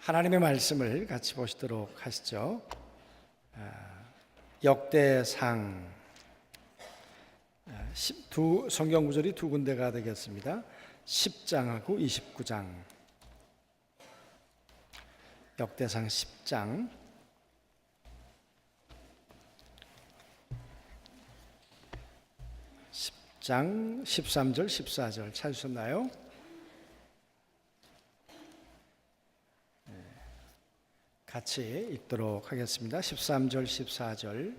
하나님의 말씀을 같이 보시도록 하시죠. 역대상 두 성경 구절이 두 군데가 되겠습니다. 10장하고 29장. 역대상 10장 13절 14절 찾으셨나요? 같이 읽도록 하겠습니다. 13절 14절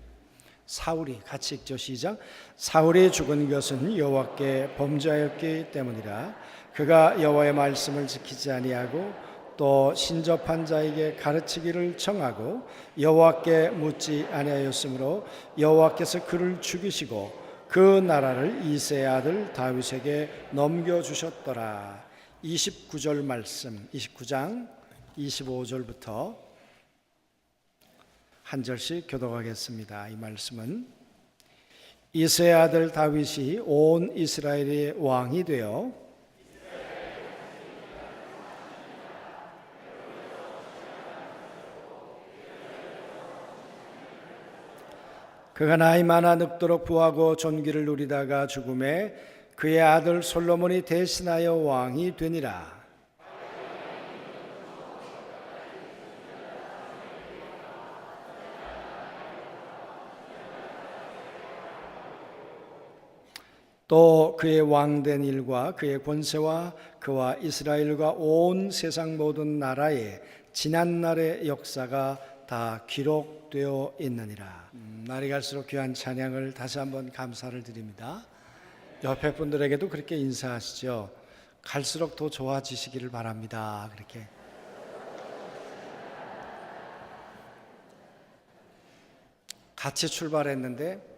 사울이 같이 읽죠. 시작. 사울이 죽은 것은 여호와께 범죄하였기 때문이라. 그가 여호와의 말씀을 지키지 아니하고 또 신접한 자에게 가르치기를 청하고 여호와께 묻지 아니하였으므로 여호와께서 그를 죽이시고 그 나라를 이새의 아들 다윗에게 넘겨주셨더라. 29절 말씀, 29장 25절부터 한 절씩 교독하겠습니다. 이 말씀은 이새의 아들 다윗이 온 이스라엘의 왕이 되어 그가 나이 많아 늙도록 부하고 존귀를 누리다가 죽음에 그의 아들 솔로몬이 대신하여 왕이 되니라. 또 그의 왕된 일과 그의 권세와 그와 이스라엘과 온 세상 모든 나라의 지난날의 역사가 다 기록되어 있느니라. 날이 갈수록 귀한 찬양을 다시 한번 감사를 드립니다. 옆에 분들에게도 그렇게 인사하시죠. 갈수록 더 좋아지시기를 바랍니다. 그렇게. 같이 출발했는데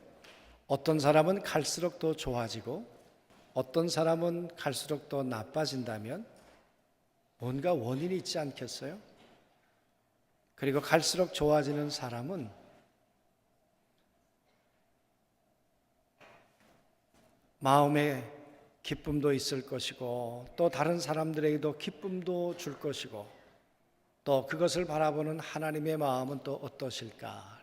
어떤 사람은 갈수록 더 좋아지고 어떤 사람은 갈수록 더 나빠진다면 뭔가 원인이 있지 않겠어요? 그리고 갈수록 좋아지는 사람은 마음에 기쁨도 있을 것이고 또 다른 사람들에게도 기쁨도 줄 것이고 또 그것을 바라보는 하나님의 마음은 또 어떠실까?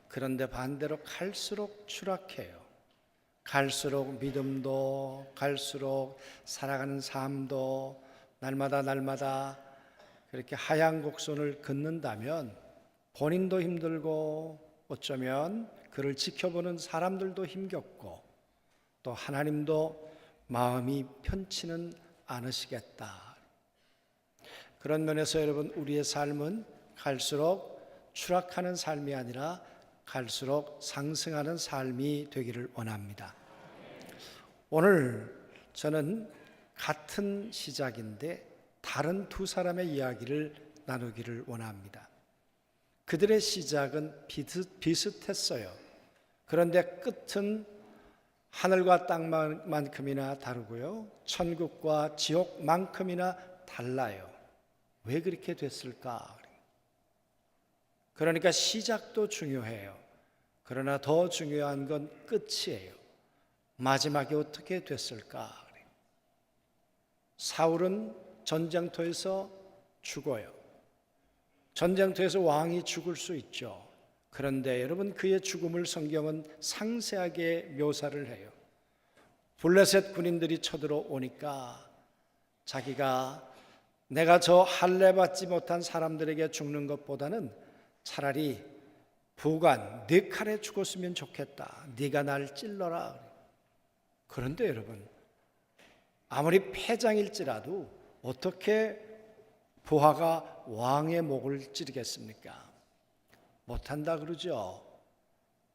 그런데 반대로 갈수록 추락해요. 갈수록 믿음도, 갈수록 살아가는 삶도 날마다 그렇게 하얀 곡선을 긋는다면 본인도 힘들고 어쩌면 그를 지켜보는 사람들도 힘겹고 또 하나님도 마음이 편치는 않으시겠다. 그런 면에서 여러분, 우리의 삶은 갈수록 추락하는 삶이 아니라 갈수록 상승하는 삶이 되기를 원합니다. 오늘 저는 같은 시작인데 다른 두 사람의 이야기를 나누기를 원합니다. 그들의 시작은 비슷했어요. 그런데 끝은 하늘과 땅만큼이나 다르고요. 천국과 지옥만큼이나 달라요. 왜 그렇게 됐을까? 그러니까 시작도 중요해요. 그러나 더 중요한 건 끝이에요. 마지막에 어떻게 됐을까? 사울은 전쟁터에서 죽어요. 전쟁터에서 왕이 죽을 수 있죠. 그런데 여러분, 그의 죽음을 성경은 상세하게 묘사를 해요. 블레셋 군인들이 쳐들어오니까 자기가 내가 저 할례 받지 못한 사람들에게 죽는 것보다는 차라리 부관 네 칼에 죽었으면 좋겠다. 네가 날 찔러라. 그런데 여러분, 아무리 패장일지라도 어떻게 부하가 왕의 목을 찌르겠습니까? 못한다 그러죠.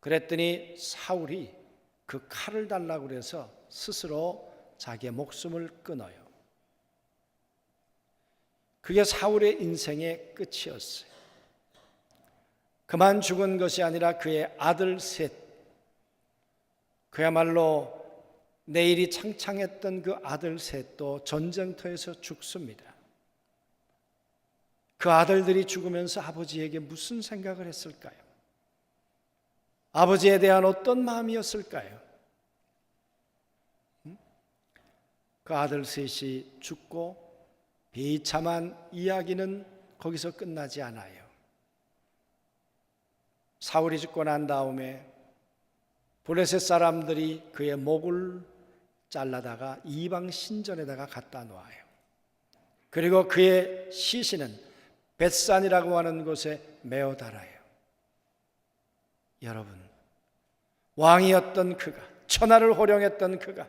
그랬더니 사울이 그 칼을 달라고 그래서 스스로 자기의 목숨을 끊어요. 그게 사울의 인생의 끝이었어요. 그만 죽은 것이 아니라 그의 아들 셋, 그야말로 내일이 창창했던 그 아들 셋도 전쟁터에서 죽습니다. 그 아들들이 죽으면서 아버지에게 무슨 생각을 했을까요? 아버지에 대한 어떤 마음이었을까요? 그 아들 셋이 죽고 비참한 이야기는 거기서 끝나지 않아요. 사울이 죽고 난 다음에 블레셋 사람들이 그의 목을 잘라다가 이방 신전에다가 갖다 놓아요. 그리고 그의 시신은 벳산이라고 하는 곳에 메어 달아요. 여러분, 왕이었던 그가, 천하를 호령했던 그가,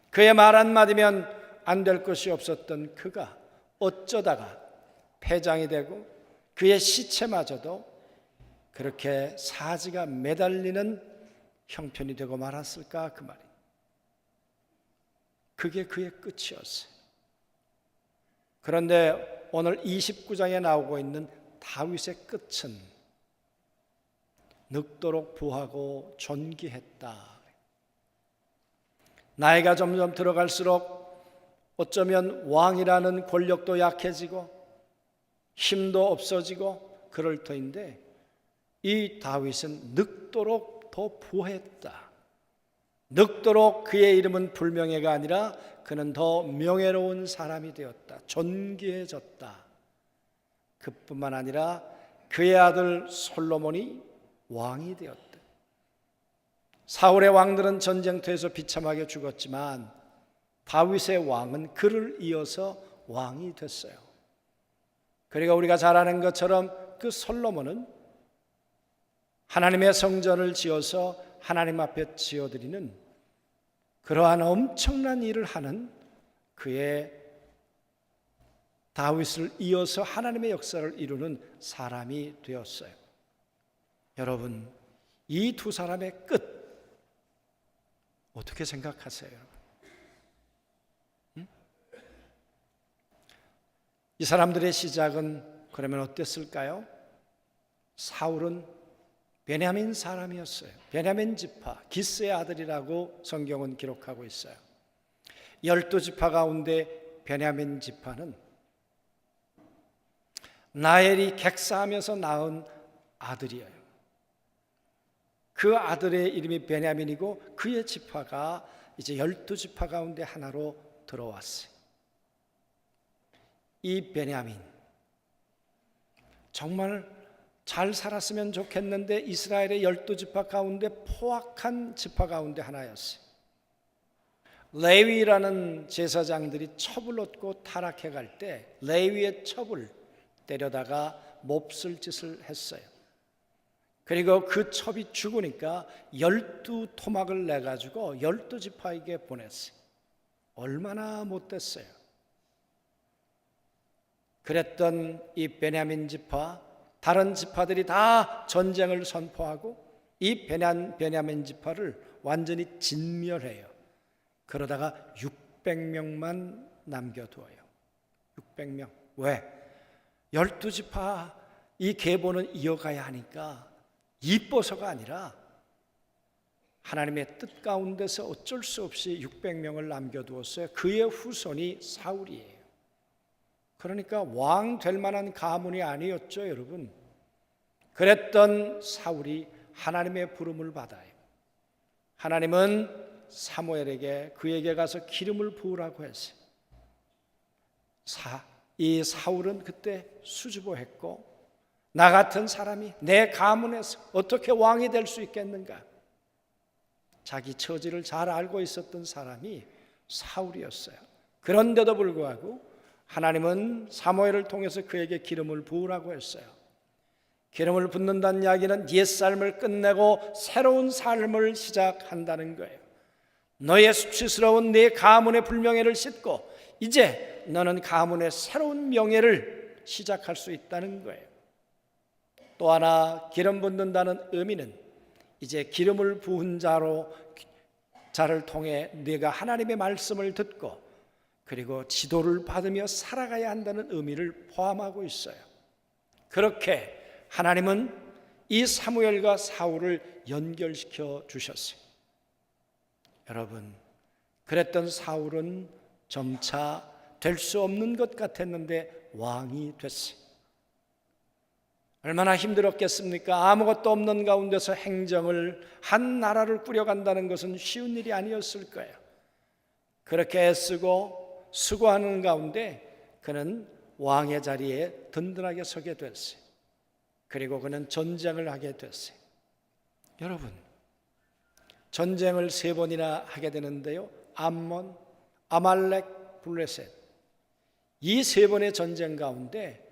그의 말 한마디면 안 될 것이 없었던 그가 어쩌다가 폐장이 되고 그의 시체마저도 그렇게 사지가 매달리는 형편이 되고 말았을까, 그 말이. 그게 그의 끝이었어요. 그런데 오늘 29장에 나오고 있는 다윗의 끝은 늙도록 부하고 존귀했다. 나이가 점점 들어갈수록 어쩌면 왕이라는 권력도 약해지고 힘도 없어지고 그럴 터인데 이 다윗은 늙도록 더 부했다. 늙도록 그의 이름은 불명예가 아니라 그는 더 명예로운 사람이 되었다. 존귀해졌다. 그뿐만 아니라 그의 아들 솔로몬이 왕이 되었다. 사울의 왕들은 전쟁터에서 비참하게 죽었지만 다윗의 왕은 그를 이어서 왕이 됐어요. 그리고 우리가 잘 아는 것처럼 그 솔로몬은 하나님의 성전을 지어서 하나님 앞에 지어드리는 그러한 엄청난 일을 하는 그의 다윗을 이어서 하나님의 역사를 이루는 사람이 되었어요. 여러분, 이 두 사람의 끝 어떻게 생각하세요? 여러분? 이 사람들의 시작은 그러면 어땠을까요? 사울은 베냐민 사람이었어요. 베냐민 지파, 기스의 아들이라고 성경은 기록하고 있어요. 12지파 가운데 베냐민 지파는 나엘이 객사하면서 낳은 아들이에요. 그 아들의 이름이 베냐민이고 그의 지파가 이제 12지파 가운데 하나로 들어왔어요. 이 베냐민 정말 잘 살았으면 좋겠는데 이스라엘의 12지파 가운데 포악한 지파 가운데 하나였어요. 레위라는 제사장들이 첩을 얻고 타락해 갈 때 레위의 첩을 때려다가 몹쓸 짓을 했어요. 그리고 그 첩이 죽으니까 12토막을 내가지고 12지파에게 보냈어요. 얼마나 못됐어요. 그랬던 이 베냐민 지파, 다른 지파들이 다 전쟁을 선포하고 이 베냐민 지파를 완전히 진멸해요. 그러다가 600명만 남겨두어요. 600명. 왜? 12지파 이 계보는 이어가야 하니까 이뻐서가 아니라 하나님의 뜻 가운데서 어쩔 수 없이 600명을 남겨두었어요. 그의 후손이 사울이에요. 그러니까 왕 될 만한 가문이 아니었죠, 여러분. 그랬던 사울이 하나님의 부름을 받아요. 하나님은 사무엘에게 그에게 가서 기름을 부으라고 했어요. 이 사울은 그때 수줍어했고 나 같은 사람이 내 가문에서 어떻게 왕이 될 수 있겠는가? 자기 처지를 잘 알고 있었던 사람이 사울이었어요. 그런데도 불구하고 하나님은 사무엘을 통해서 그에게 기름을 부으라고 했어요. 기름을 붓는다는 이야기는 옛삶을 끝내고 새로운 삶을 시작한다는 거예요. 너의 수치스러운 네 가문의 불명예를 씻고 이제 너는 가문의 새로운 명예를 시작할 수 있다는 거예요. 또 하나 기름 붓는다는 의미는 이제 기름을 부은 자를 통해 네가 하나님의 말씀을 듣고 그리고 지도를 받으며 살아가야 한다는 의미를 포함하고 있어요. 그렇게 하나님은 이 사무엘과 사울을 연결시켜 주셨어요. 여러분, 그랬던 사울은 점차 될 수 없는 것 같았는데 왕이 됐어요. 얼마나 힘들었겠습니까? 아무것도 없는 가운데서 행정을 한 나라를 꾸려간다는 것은 쉬운 일이 아니었을 거예요. 그렇게 애쓰고 수고하는 가운데 그는 왕의 자리에 든든하게 서게 됐어요. 그리고 그는 전쟁을 하게 됐어요. 여러분, 전쟁을 3번이나 하게 되는데요, 암몬, 아말렉, 블레셋, 이 3번의 전쟁 가운데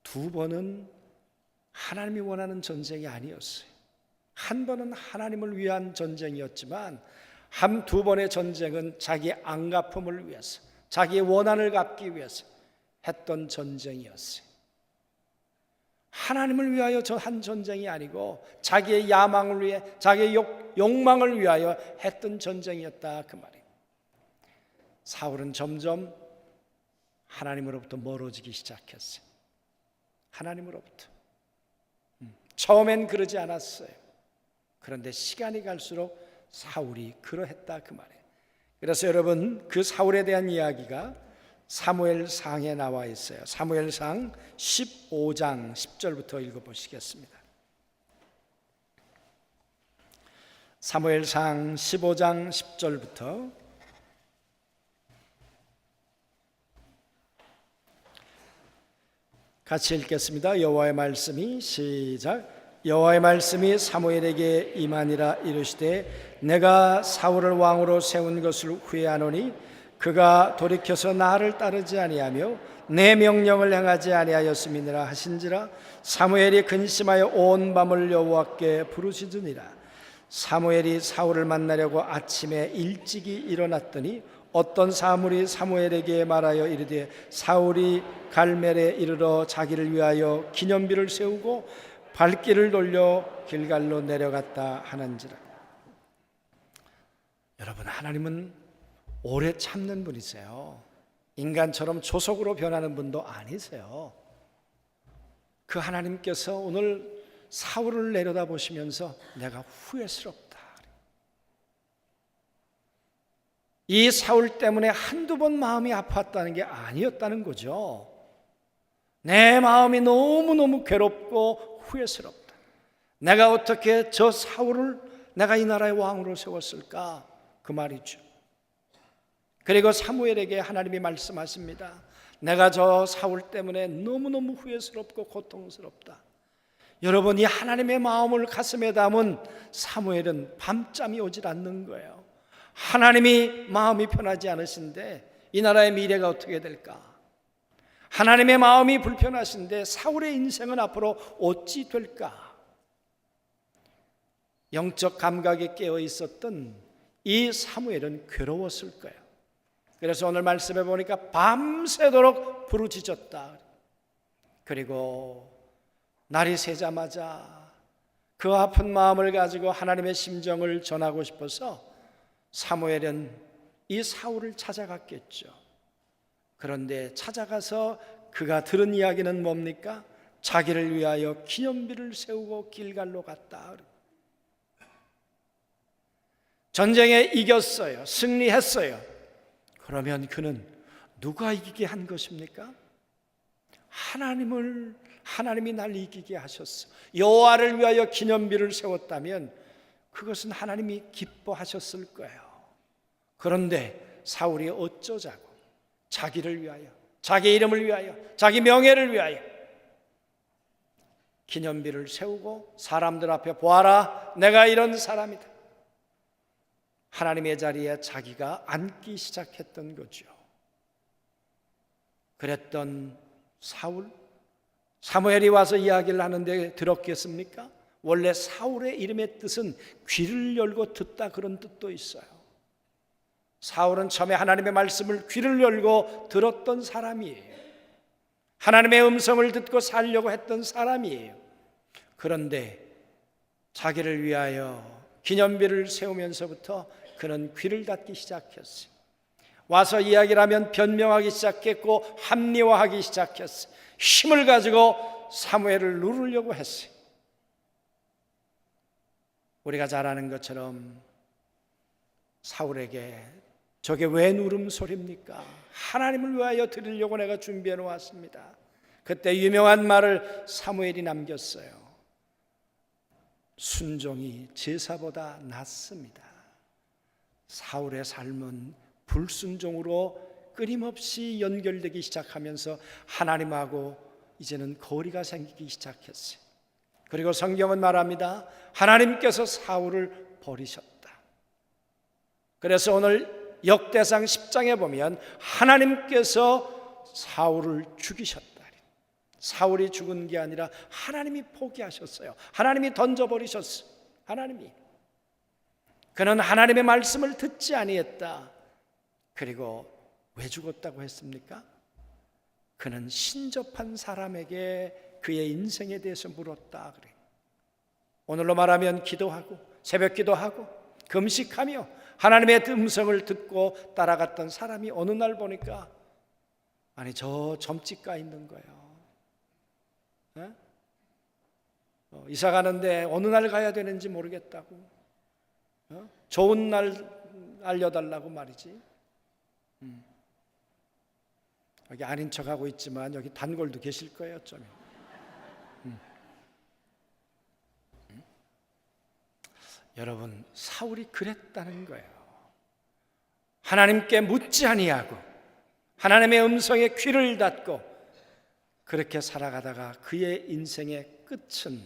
2번은 하나님이 원하는 전쟁이 아니었어요. 한 번은 하나님을 위한 전쟁이었지만 2번의 전쟁은 자기 안갚음을 위해서, 자기의 원한을 갚기 위해서 했던 전쟁이었어요. 하나님을 위하여 한 전쟁이 아니고 자기의 야망을 위해, 자기의 욕망을 위하여 했던 전쟁이었다, 그 말이에요. 사울은 점점 하나님으로부터 멀어지기 시작했어요. 하나님으로부터. 처음엔 그러지 않았어요. 그런데 시간이 갈수록 사울이 그러했다, 그 말이에요. 그래서 여러분, 그 사울에 대한 이야기가 사무엘상에 나와 있어요. 사무엘상 15장 10절부터 읽어보시겠습니다. 사무엘상 15장 10절부터 같이 읽겠습니다. 여호와의 말씀이 시작. 여호와의 말씀이 사무엘에게 임하니라. 이르시되 내가 사울을 왕으로 세운 것을 후회하노니 그가 돌이켜서 나를 따르지 아니하며 내 명령을 행하지 아니하였음이니라 하신지라. 사무엘이 근심하여 온 밤을 여호와께 부르짖으니라. 사무엘이 사울을 만나려고 아침에 일찍이 일어났더니 어떤 사물이 사무엘에게 말하여 이르되 사울이 갈멜에 이르러 자기를 위하여 기념비를 세우고 발길을 돌려 길갈로 내려갔다 하는지라. 여러분, 하나님은 오래 참는 분이세요. 인간처럼 조속으로 변하는 분도 아니세요. 그 하나님께서 오늘 사울을 내려다보시면서 내가 후회스럽다, 이 사울 때문에 한두 번 마음이 아팠다는 게 아니었다는 거죠. 내 마음이 너무너무 괴롭고 후회스럽다. 내가 어떻게 저 사울을 내가 이 나라의 왕으로 세웠을까, 그 말이죠. 그리고 사무엘에게 하나님이 말씀하십니다. 내가 저 사울 때문에 너무너무 후회스럽고 고통스럽다. 여러분, 이 하나님의 마음을 가슴에 담은 사무엘은 밤잠이 오질 않는 거예요. 하나님이 마음이 편하지 않으신데 이 나라의 미래가 어떻게 될까? 하나님의 마음이 불편하신데 사울의 인생은 앞으로 어찌 될까? 영적 감각에 깨어 있었던 이 사무엘은 괴로웠을 거예요. 그래서 오늘 말씀해 보니까 밤새도록 부르짖었다. 그리고 날이 새자마자 그 아픈 마음을 가지고 하나님의 심정을 전하고 싶어서 사무엘은 이 사울을 찾아갔겠죠. 그런데 찾아가서 그가 들은 이야기는 뭡니까? 자기를 위하여 기념비를 세우고 길갈로 갔다. 전쟁에 이겼어요. 승리했어요. 그러면 그는 누가 이기게 한 것입니까? 하나님이 날 이기게 하셨어. 여호와를 위하여 기념비를 세웠다면 그것은 하나님이 기뻐하셨을 거예요. 그런데 사울이 어쩌자고 자기를 위하여, 자기 이름을 위하여, 자기 명예를 위하여 기념비를 세우고 사람들 앞에 보아라, 내가 이런 사람이다. 하나님의 자리에 자기가 앉기 시작했던 거죠. 그랬던 사무엘이 와서 이야기를 하는데 들었겠습니까? 원래 사울의 이름의 뜻은 귀를 열고 듣다, 그런 뜻도 있어요. 사울은 처음에 하나님의 말씀을 귀를 열고 들었던 사람이에요. 하나님의 음성을 듣고 살려고 했던 사람이에요. 그런데 자기를 위하여 기념비를 세우면서부터 그는 귀를 닫기 시작했어요. 와서 이야기를 하면 변명하기 시작했고 합리화하기 시작했어요. 힘을 가지고 사무엘을 누르려고 했어요. 우리가 잘 아는 것처럼 사울에게 저게 왜 누름소리입니까? 하나님을 위하여 드리려고 내가 준비해 놓았습니다. 그때 유명한 말을 사무엘이 남겼어요. 순종이 제사보다 낫습니다. 사울의 삶은 불순종으로 끊임없이 연결되기 시작하면서 하나님하고 이제는 거리가 생기기 시작했어요. 그리고 성경은 말합니다. 하나님께서 사울을 버리셨다. 그래서 오늘 역대상 10장에 보면 하나님께서 사울을 죽이셨다. 사울이 죽은 게 아니라 하나님이 포기하셨어요. 하나님이 던져버리셨어요. 하나님이. 그는 하나님의 말씀을 듣지 아니했다. 그리고 왜 죽었다고 했습니까? 그는 신접한 사람에게 그의 인생에 대해서 물었다. 그래. 오늘로 말하면 기도하고 새벽 기도하고 금식하며 하나님의 음성을 듣고 따라갔던 사람이 어느 날 보니까 아니 저 점찍가 있는 거예요. 이사 가는데 어느 날 가야 되는지 모르겠다고. 좋은 날 알려달라고 말이지. 여기 아닌 척하고 있지만 여기 단골도 계실 거예요. 어쩌면. 여러분, 사울이 그랬다는 거예요. 하나님께 묻지 아니하고 하나님의 음성에 귀를 닫고 그렇게 살아가다가 그의 인생의 끝은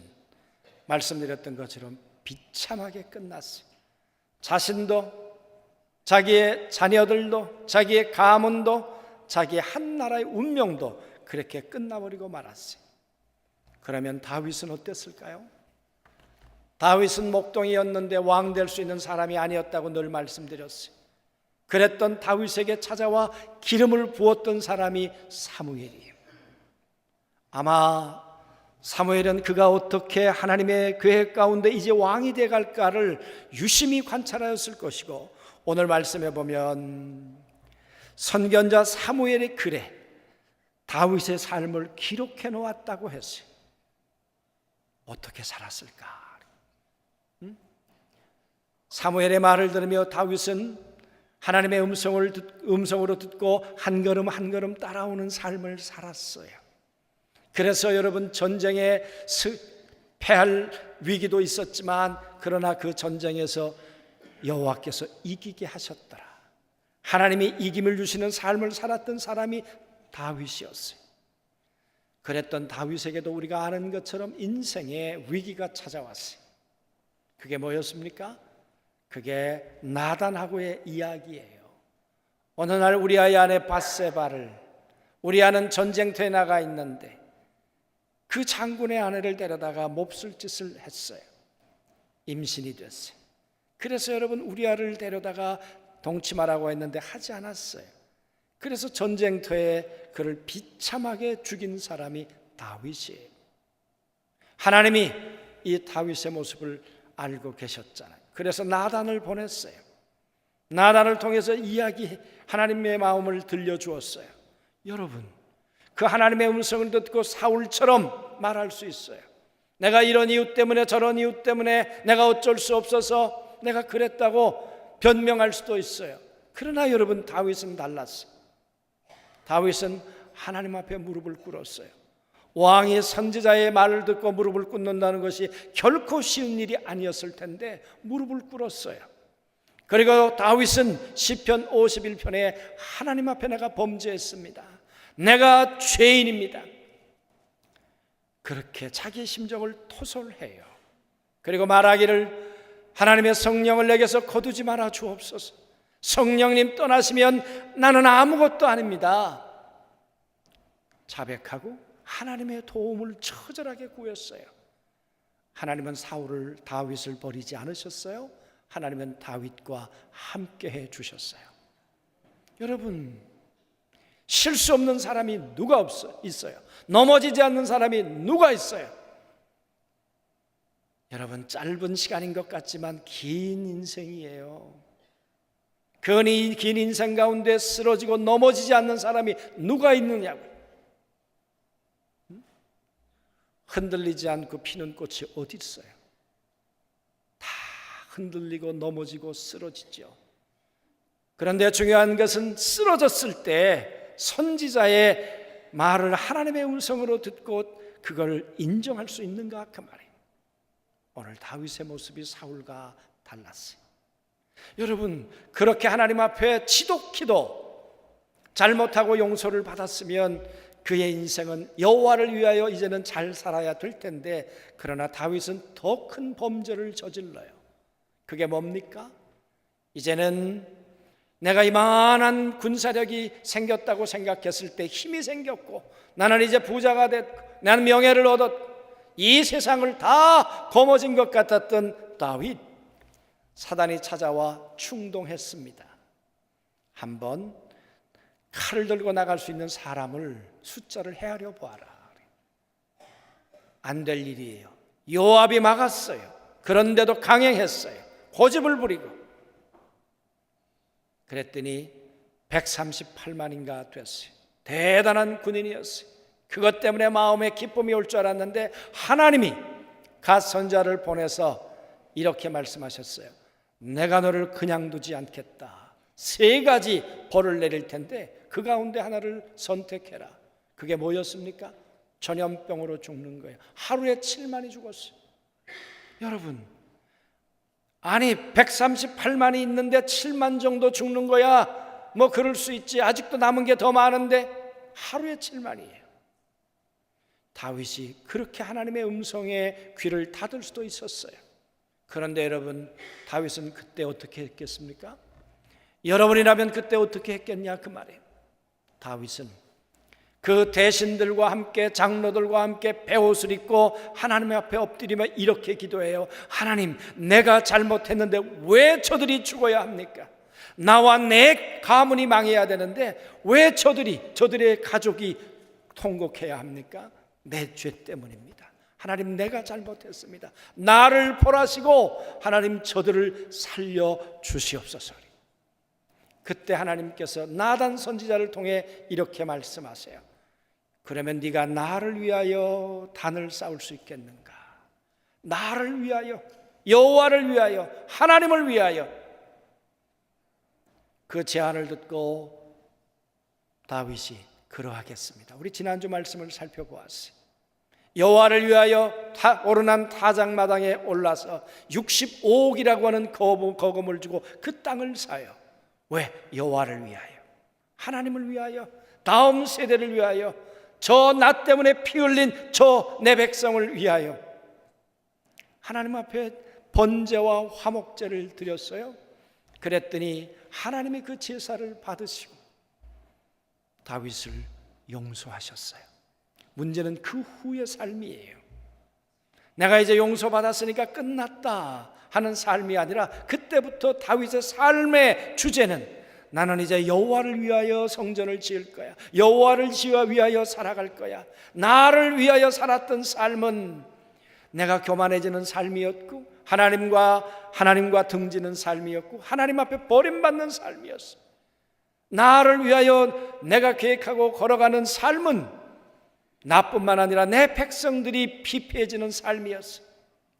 말씀드렸던 것처럼 비참하게 끝났어요. 자신도 자기의 자녀들도 자기의 가문도 자기의 한 나라의 운명도 그렇게 끝나버리고 말았어요. 그러면 다윗은 어땠을까요? 다윗은 목동이었는데 왕 될 수 있는 사람이 아니었다고 늘 말씀드렸어요. 그랬던 다윗에게 찾아와 기름을 부었던 사람이 사무엘이에요. 아마 사무엘은 그가 어떻게 하나님의 계획 가운데 이제 왕이 돼갈까를 유심히 관찰하였을 것이고, 오늘 말씀해 보면 선견자 사무엘의 글에 다윗의 삶을 기록해 놓았다고 했어요. 어떻게 살았을까? 사무엘의 말을 들으며 다윗은 하나님의 음성으로 듣고 한 걸음 한 걸음 따라오는 삶을 살았어요. 그래서 여러분, 전쟁에 패할 위기도 있었지만 그러나 그 전쟁에서 여호와께서 이기게 하셨더라. 하나님이 이김을 주시는 삶을 살았던 사람이 다윗이었어요. 그랬던 다윗에게도 우리가 아는 것처럼 인생에 위기가 찾아왔어요. 그게 뭐였습니까? 그게 나단하고의 이야기예요. 어느 날 우리 아이 아내 밧세바를, 우리 아는 전쟁터에 나가 있는데 그 장군의 아내를 데려다가 몹쓸 짓을 했어요. 임신이 됐어요. 그래서 여러분, 우리 아를 데려다가 동침하라고 했는데 하지 않았어요. 그래서 전쟁터에 그를 비참하게 죽인 사람이 다윗이에요. 하나님이 이 다윗의 모습을 알고 계셨잖아요. 그래서 나단을 보냈어요. 나단을 통해서 하나님의 마음을 들려주었어요. 여러분, 그 하나님의 음성을 듣고 사울처럼 말할 수 있어요. 내가 이런 이유 때문에 저런 이유 때문에 내가 어쩔 수 없어서 내가 그랬다고 변명할 수도 있어요. 그러나 여러분, 다윗은 달랐어요. 다윗은 하나님 앞에 무릎을 꿇었어요. 왕이 선지자의 말을 듣고 무릎을 꿇는다는 것이 결코 쉬운 일이 아니었을 텐데 무릎을 꿇었어요. 그리고 다윗은 시편 51편에 하나님 앞에 내가 범죄했습니다. 내가 죄인입니다. 그렇게 자기의 심정을 토설해요. 그리고 말하기를 하나님의 성령을 내게서 거두지 말아 주옵소서. 성령님 떠나시면 나는 아무것도 아닙니다. 자백하고 하나님의 도움을 처절하게 구했어요. 하나님은 다윗을 버리지 않으셨어요. 하나님은 다윗과 함께 해 주셨어요. 여러분, 실수 없는 사람이 누가 있어요? 넘어지지 않는 사람이 누가 있어요? 여러분, 짧은 시간인 것 같지만 긴 인생이에요. 그 긴 인생 가운데 쓰러지고 넘어지지 않는 사람이 누가 있느냐고요. 흔들리지 않고 피는 꽃이 어디 있어요? 다 흔들리고 넘어지고 쓰러지죠. 그런데 중요한 것은 쓰러졌을 때 선지자의 말을 하나님의 음성으로 듣고 그걸 인정할 수 있는가, 그 말이에요. 오늘 다윗의 모습이 사울과 달랐어요. 여러분, 그렇게 하나님 앞에 지독히도 잘못하고 용서를 받았으면 그의 인생은 여호와를 위하여 이제는 잘 살아야 될 텐데, 그러나 다윗은 더 큰 범죄를 저질러요. 그게 뭡니까? 이제는 내가 이만한 군사력이 생겼다고 생각했을 때 힘이 생겼고, 나는 이제 부자가 됐고, 나는 명예를 얻었고, 이 세상을 다 거머쥔 것 같았던 다윗, 사단이 찾아와 충동했습니다. 한번 칼을 들고 나갈 수 있는 사람을 숫자를 헤아려 보아라. 안 될 일이에요. 요압이 막았어요. 그런데도 강행했어요. 고집을 부리고. 그랬더니 138만인가 됐어요. 대단한 군인이었어요. 그것 때문에 마음에 기쁨이 올 줄 알았는데 하나님이 갓 선자를 보내서 이렇게 말씀하셨어요. 내가 너를 그냥 두지 않겠다. 3가지 벌을 내릴 텐데 그 가운데 하나를 선택해라. 그게 뭐였습니까? 전염병으로 죽는 거예요. 하루에 7만이 죽었어요. 여러분, 아니 138만이 있는데 7만 정도 죽는 거야, 뭐 그럴 수 있지, 아직도 남은 게 더 많은데 하루에 7만이에요. 다윗이 그렇게 하나님의 음성에 귀를 닫을 수도 있었어요. 그런데 여러분, 다윗은 그때 어떻게 했겠습니까? 여러분이라면 그때 어떻게 했겠냐 그 말이에요. 다윗은 그 대신들과 함께, 장로들과 함께 베옷을 입고 하나님 앞에 엎드리며 이렇게 기도해요. 하나님, 내가 잘못했는데 왜 저들이 죽어야 합니까? 나와 내 가문이 망해야 되는데 왜 저들의 가족이 통곡해야 합니까? 내 죄 때문입니다. 하나님, 내가 잘못했습니다. 나를 벌하시고 하나님 저들을 살려 주시옵소서. 그때 하나님께서 나단 선지자를 통해 이렇게 말씀하세요. 그러면 네가 나를 위하여 단을 쌓을 수 있겠는가? 나를 위하여, 여호와를 위하여, 하나님을 위하여. 그 제안을 듣고 다윗이 그러하겠습니다. 우리 지난주 말씀을 살펴보았어요. 여호와를 위하여 오르난 타작마당에 올라서 65억이라고 하는 거금을 주고 그 땅을 사요. 왜? 여호와를 위하여, 하나님을 위하여, 다음 세대를 위하여, 저 나 때문에 피 흘린 저 내 백성을 위하여. 하나님 앞에 번제와 화목제를 드렸어요. 그랬더니 하나님이 그 제사를 받으시고 다윗을 용서하셨어요. 문제는 그 후의 삶이에요. 내가 이제 용서받았으니까 끝났다 하는 삶이 아니라 그때부터 다윗의 삶의 주제는 나는 이제 여호와를 위하여 성전을 지을 거야. 여호와를 위하여 살아갈 거야. 나를 위하여 살았던 삶은 내가 교만해지는 삶이었고, 하나님과 등지는 삶이었고, 하나님 앞에 버림받는 삶이었어. 나를 위하여 내가 계획하고 걸어가는 삶은 나뿐만 아니라 내 백성들이 피폐해지는 삶이었어.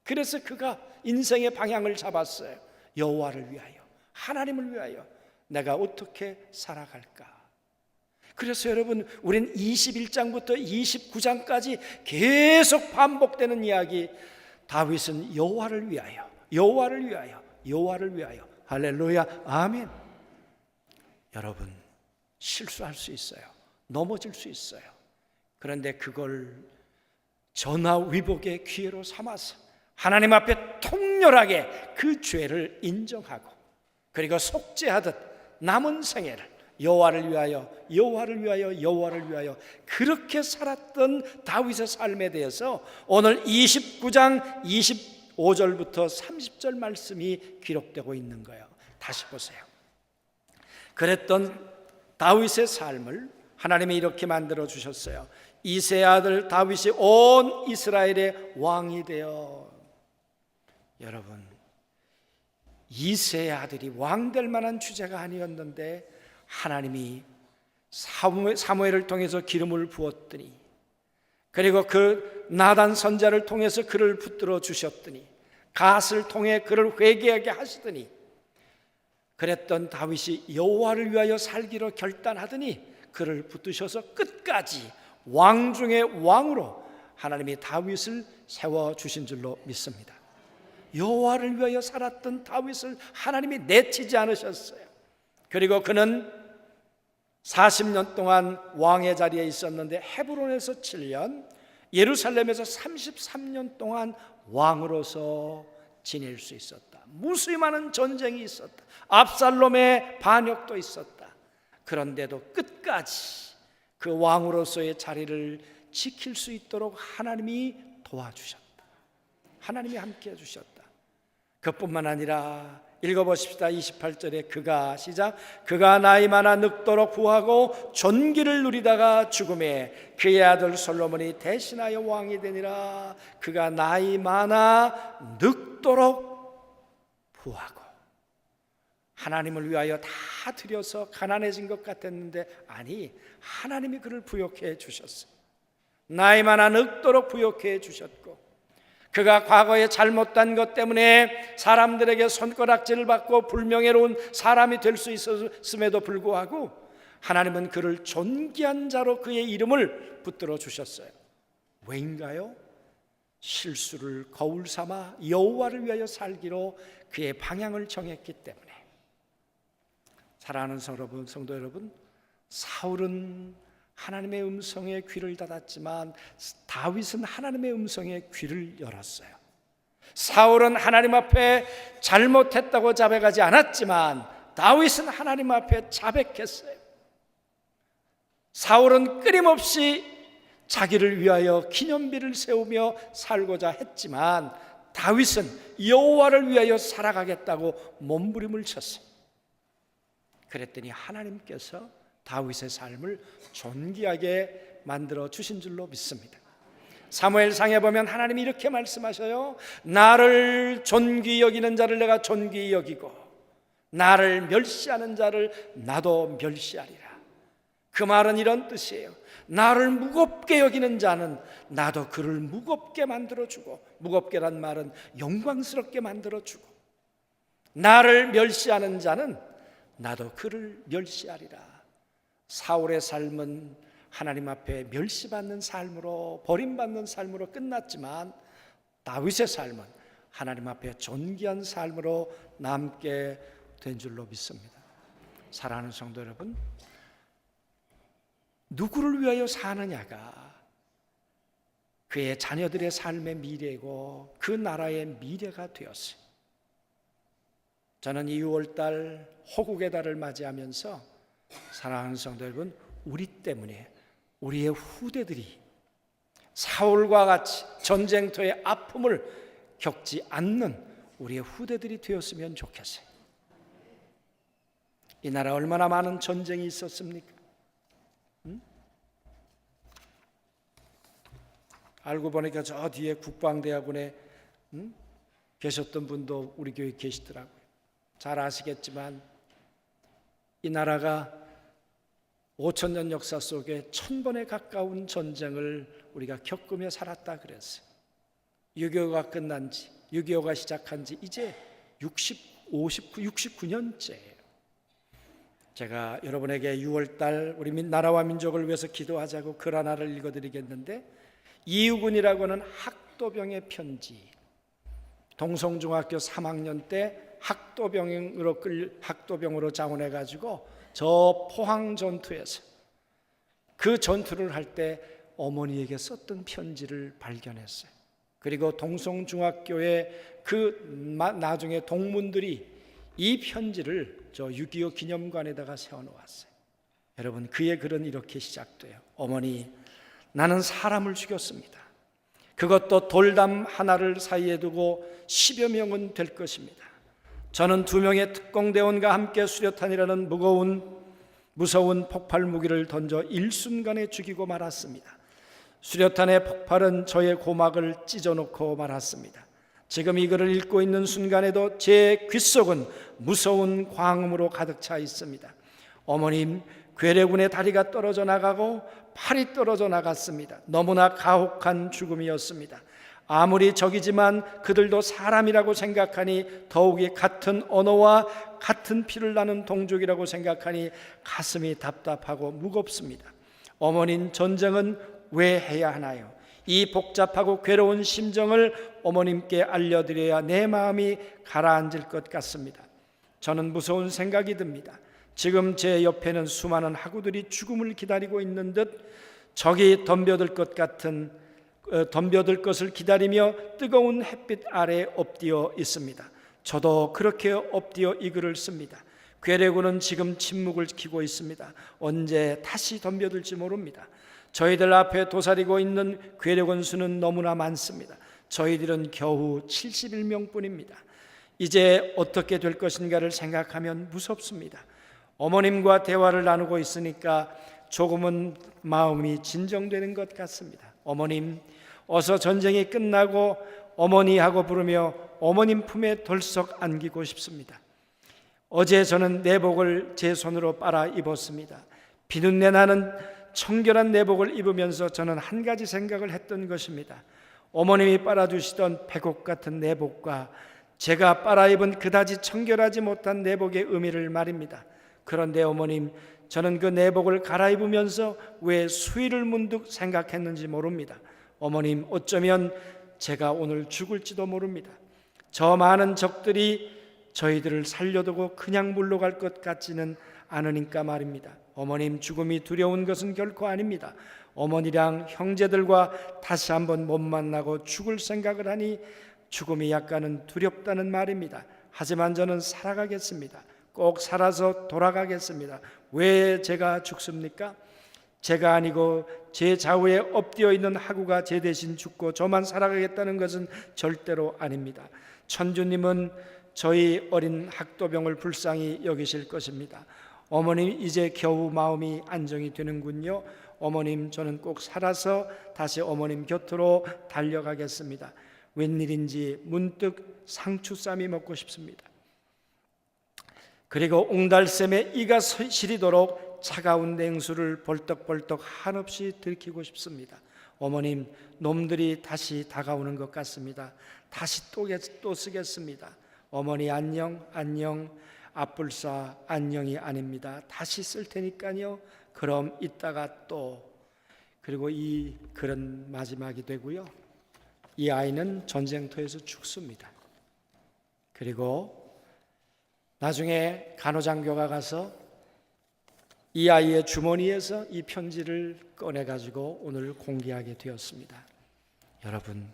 그래서 그가 인생의 방향을 잡았어요. 여호와를 위하여, 하나님을 위하여 내가 어떻게 살아갈까? 그래서 여러분, 우린 21장부터 29장까지 계속 반복되는 이야기, 다윗은 여호와를 위하여, 여호와를 위하여, 여호와를 위하여. 할렐루야, 아멘. 여러분, 실수할 수 있어요. 넘어질 수 있어요. 그런데 그걸 전화위복의 기회로 삼아서 하나님 앞에 통렬하게 그 죄를 인정하고, 그리고 속죄하듯 남은 생애를 여호와를 위하여, 여호와를 위하여, 여호와를 위하여 그렇게 살았던 다윗의 삶에 대해서 오늘 29장 25절부터 30절 말씀이 기록되고 있는 거예요. 다시 보세요. 그랬던 다윗의 삶을 하나님이 이렇게 만들어 주셨어요. 이새의 아들 다윗이 온 이스라엘의 왕이 되어. 여러분, 이새의 아들이 왕 될 만한 주제가 아니었는데 하나님이 사무엘을 통해서 기름을 부었더니, 그리고 그 나단 선자를 통해서 그를 붙들어 주셨더니, 갓을 통해 그를 회개하게 하시더니, 그랬던 다윗이 여호와를 위하여 살기로 결단하더니 그를 붙드셔서 끝까지 왕 중의 왕으로 하나님이 다윗을 세워주신 줄로 믿습니다. 여호와를 위하여 살았던 다윗을 하나님이 내치지 않으셨어요. 그리고 그는 40년 동안 왕의 자리에 있었는데 헤브론에서 7년, 예루살렘에서 33년 동안 왕으로서 지낼 수 있었다. 무수히 많은 전쟁이 있었다. 압살롬의 반역도 있었다. 그런데도 끝까지 그 왕으로서의 자리를 지킬 수 있도록 하나님이 도와주셨다. 하나님이 함께해 주셨다. 그뿐만 아니라 읽어보십시다. 28절에 그가 시작. 그가 나이 많아 늙도록 부하고 존귀를 누리다가 죽음에 그의 아들 솔로몬이 대신하여 왕이 되니라. 그가 나이 많아 늙도록 부하고, 하나님을 위하여 다 드려서 가난해진 것 같았는데 아니, 하나님이 그를 부욕해 주셨어요. 나이 많아 늙도록 부욕해 주셨고, 그가 과거에 잘못한 것 때문에 사람들에게 손가락질을 받고 불명예로운 사람이 될 수 있었음에도 불구하고 하나님은 그를 존귀한 자로 그의 이름을 붙들어 주셨어요. 왜인가요? 실수를 거울 삼아 여호와를 위하여 살기로 그의 방향을 정했기 때문에. 사랑하는 성도 여러분, 사울은 하나님의 음성에 귀를 닫았지만 다윗은 하나님의 음성에 귀를 열었어요. 사울은 하나님 앞에 잘못했다고 자백하지 않았지만 다윗은 하나님 앞에 자백했어요. 사울은 끊임없이 자기를 위하여 기념비를 세우며 살고자 했지만 다윗은 여호와를 위하여 살아가겠다고 몸부림을 쳤어요. 그랬더니 하나님께서 다윗의 삶을 존귀하게 만들어 주신 줄로 믿습니다. 사무엘상에 보면 하나님이 이렇게 말씀하셔요. 나를 존귀히 여기는 자를 내가 존귀히 여기고 나를 멸시하는 자를 나도 멸시하리라. 그 말은 이런 뜻이에요. 나를 무겁게 여기는 자는 나도 그를 무겁게 만들어주고, 무겁게란 말은 영광스럽게 만들어주고, 나를 멸시하는 자는 나도 그를 멸시하리라. 사울의 삶은 하나님 앞에 멸시받는 삶으로, 버림받는 삶으로 끝났지만 다윗의 삶은 하나님 앞에 존귀한 삶으로 남게 된 줄로 믿습니다. 사랑하는 성도 여러분, 누구를 위하여 사느냐가 그의 자녀들의 삶의 미래고 그 나라의 미래가 되었어요. 저는 이 6월달 호국의 달을 맞이하면서 사랑하는 성도 여러분, 우리 때문에 우리의 후대들이 사울과 같이 전쟁터의 아픔을 겪지 않는 우리의 후대들이 되었으면 좋겠어요. 이 나라 얼마나 많은 전쟁이 있었습니까? 알고 보니까 저 뒤에 국방대학원에 계셨던 분도 우리 교회에 계시더라고요. 잘 아시겠지만 이 나라가 5,000년 역사 속에 1,000번에 가까운 전쟁을 우리가 겪으며 살았다 그랬어요. 6.25가 끝난 지, 6.25가 시작한 지 이제 69년째예요. 제가 여러분에게 6월달 우리 나라와 민족을 위해서 기도하자고 글 하나를 읽어드리겠는데, 이유군이라고 하는 학도병의 편지, 동성중학교 3학년 때 학도병으로 자원해가지고 저 포항 전투에서 그 전투를 할 때 어머니에게 썼던 편지를 발견했어요. 그리고 동성중학교의 그 나중에 동문들이 이 편지를 저 6.25 기념관에다가 세워놓았어요. 여러분, 그의 글은 이렇게 시작돼요. 어머니, 나는 사람을 죽였습니다. 그것도 돌담 하나를 사이에 두고 10여 명은 될 것입니다. 저는 2명의 특공대원과 함께 수류탄이라는 무서운 폭발 무기를 던져 일순간에 죽이고 말았습니다. 수류탄의 폭발은 저의 고막을 찢어놓고 말았습니다. 지금 이 글을 읽고 있는 순간에도 제 귓속은 무서운 광음으로 가득 차 있습니다. 어머님, 괴뢰군의 다리가 떨어져 나가고 팔이 떨어져 나갔습니다. 너무나 가혹한 죽음이었습니다. 아무리 적이지만 그들도 사람이라고 생각하니, 더욱이 같은 언어와 같은 피를 나는 동족이라고 생각하니 가슴이 답답하고 무겁습니다. 어머님, 전쟁은 왜 해야 하나요? 이 복잡하고 괴로운 심정을 어머님께 알려드려야 내 마음이 가라앉을 것 같습니다. 저는 무서운 생각이 듭니다. 지금 제 옆에는 수많은 학우들이 죽음을 기다리고 있는 듯 적이 덤벼들 것을 기다리며 뜨거운 햇빛 아래 엎드려 있습니다. 저도 그렇게 엎드려 이 글을 씁니다. 괴뢰군은 지금 침묵을 지키고 있습니다. 언제 다시 덤벼들지 모릅니다. 저희들 앞에 도사리고 있는 괴뢰군 수는 너무나 많습니다. 저희들은 겨우 71명뿐입니다. 이제 어떻게 될 것인가를 생각하면 무섭습니다. 어머님과 대화를 나누고 있으니까 조금은 마음이 진정되는 것 같습니다. 어머님, 어서 전쟁이 끝나고 어머니하고 부르며 어머님 품에 덜썩 안기고 싶습니다. 어제 저는 내복을 제 손으로 빨아 입었습니다. 비린내 나는 청결한 내복을 입으면서 저는 한 가지 생각을 했던 것입니다. 어머님이 빨아주시던 백옥 같은 내복과 제가 빨아 입은 그다지 청결하지 못한 내복의 의미를 말입니다. 그런데 어머님, 저는 그 내복을 갈아입으면서 왜 수위를 문득 생각했는지 모릅니다. 어머님, 어쩌면 제가 오늘 죽을지도 모릅니다. 저 많은 적들이 저희들을 살려두고 그냥 물러갈 것 같지는 않으니까 말입니다. 어머님, 죽음이 두려운 것은 결코 아닙니다. 어머니랑 형제들과 다시 한번 못 만나고 죽을 생각을 하니 죽음이 약간은 두렵다는 말입니다. 하지만 저는 살아가겠습니다. 꼭 살아서 돌아가겠습니다. 왜 제가 죽습니까? 제가 아니고 제 좌우에 엎드려 있는 학우가 제 대신 죽고 저만 살아가겠다는 것은 절대로 아닙니다. 천주님은 저희 어린 학도병을 불쌍히 여기실 것입니다. 어머님, 이제 겨우 마음이 안정이 되는군요. 어머님, 저는 꼭 살아서 다시 어머님 곁으로 달려가겠습니다. 웬일인지 문득 상추쌈이 먹고 싶습니다. 그리고 옹달샘에 이가 시리도록 차가운 냉수를 벌떡벌떡 한없이 들키고 싶습니다. 어머님, 놈들이 다시 다가오는 것 같습니다. 다시 또 쓰겠습니다. 어머니 안녕, 안녕. 앞불사 안녕이 아닙니다. 다시 쓸 테니까요. 그럼 이따가 또. 그리고 이 글은 마지막이 되고요. 이 아이는 전쟁터에서 죽습니다. 그리고 나중에 간호장교가 가서 이 아이의 주머니에서 이 편지를 꺼내가지고 오늘 공개하게 되었습니다. 여러분,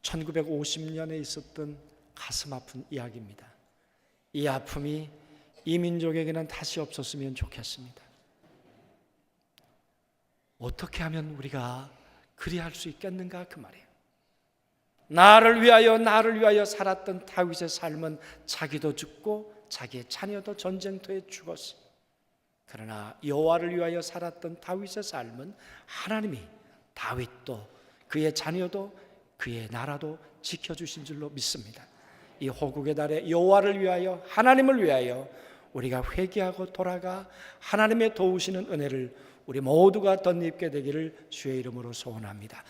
1950년에 있었던 가슴 아픈 이야기입니다. 이 아픔이 이 민족에게는 다시 없었으면 좋겠습니다. 어떻게 하면 우리가 그리할 수 있겠는가 그 말이에요. 나를 위하여 살았던 다윗의 삶은 자기도 죽고 자기의 자녀도 전쟁터에 죽었어요. 그러나 여호와를 위하여 살았던 다윗의 삶은 하나님이 다윗도 그의 자녀도 그의 나라도 지켜주신 줄로 믿습니다. 이 호국의 달에 여호와를 위하여, 하나님을 위하여 우리가 회개하고 돌아가 하나님의 도우시는 은혜를 우리 모두가 덧입게 되기를 주의 이름으로 소원합니다.